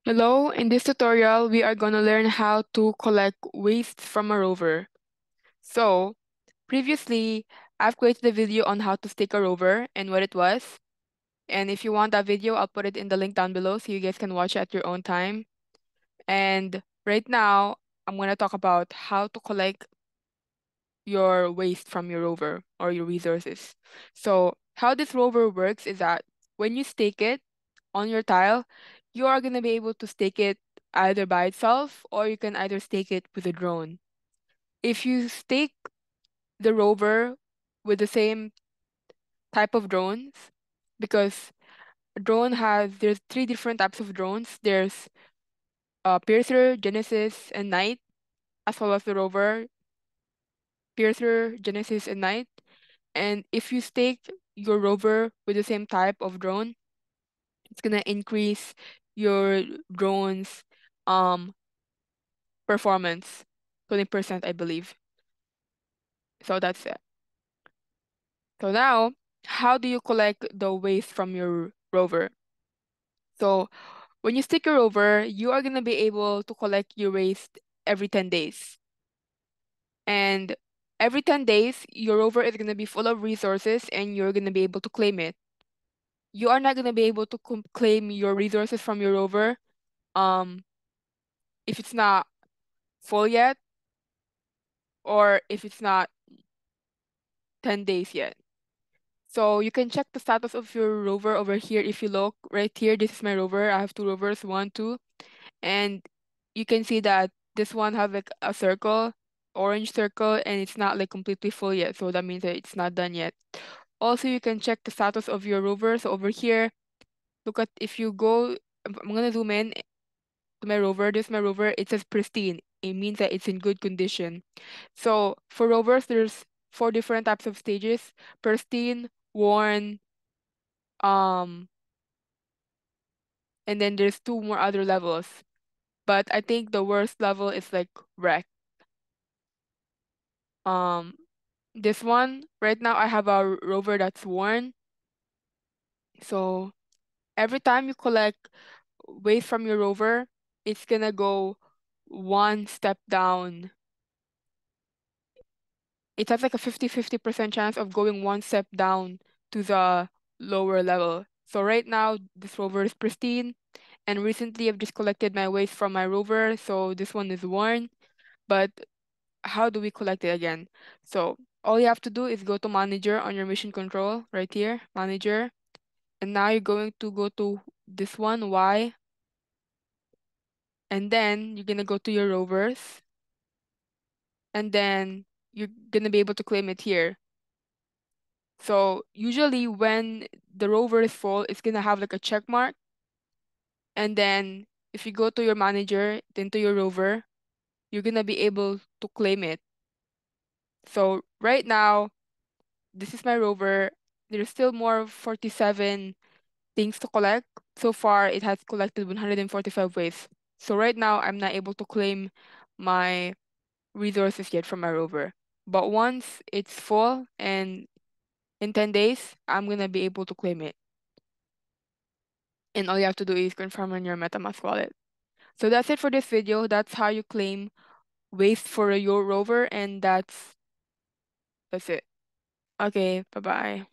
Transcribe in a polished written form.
Hello, in this tutorial, we are going to learn how to collect waste from a rover. So, previously, I've created a video on how to stake a rover and what it was. And if you want that video, I'll put it in the link down below so you guys can watch it at your own time. And right now, I'm going to talk about how to collect your waste from your rover or your resources. So, how this rover works is that when you stake it on your tile, you are going to be able to stake it either by itself or you can either stake it with a drone. If you stake the rover with the same type of drones, because there's three different types of drones. There's Piercer, Genesis, and Knight, as well as the rover, Piercer, Genesis, and Knight. And if you stake your rover with the same type of drone, it's gonna increase your drone's um performance 20%, I believe. So that's it. So now, how do you collect the waste from your rover? So when you stick your rover, you are gonna be able to collect your waste every 10 days. And every 10 days, your rover is gonna be full of resources and you're gonna be able to claim it. You are not gonna be able to claim your resources from your rover um if it's not full yet or if it's not 10 days yet. So you can check the status of your rover over here. If you look right here, this is my rover. I have two rovers, one, two, and you can see that this one has like a circle, orange circle, and it's not like completely full yet. So that means that it's not done yet. Also, you can check the status of your rover. So over here, look at if you go, I'm gonna zoom in to my rover. This is my rover. It says pristine. It means that it's in good condition. So for rovers, there's four different types of stages: pristine, worn, um, and then there's two more other levels. But I think the worst level is like wreck. Um, this one right now I have a rover that's worn. So every time you collect waste from your rover, it's gonna go one step down. It has like a 50-50% chance of going one step down to the lower level. So right now this rover is pristine, and recently I've just collected my waste from my rover, so this one is worn. But how do we collect it again? So all you have to do is go to manager on your mission control right here, manager. And now you're going to go to this one, Y. And then you're gonna go to your rovers. And then you're gonna be able to claim it here. So usually when the rover is full, it's gonna have like a check mark. And then if you go to your manager, then to your rover, you're gonna be able to claim it. So right now, this is my rover. There's still more 47 things to collect. So far, it has collected 145 waste. So right now, I'm not able to claim my resources yet from my rover. But once it's full and in 10 days, I'm gonna be able to claim it. And all you have to do is confirm on your MetaMask wallet. So that's it for this video. That's how you claim waste for your rover, and that's it. Okay, bye-bye.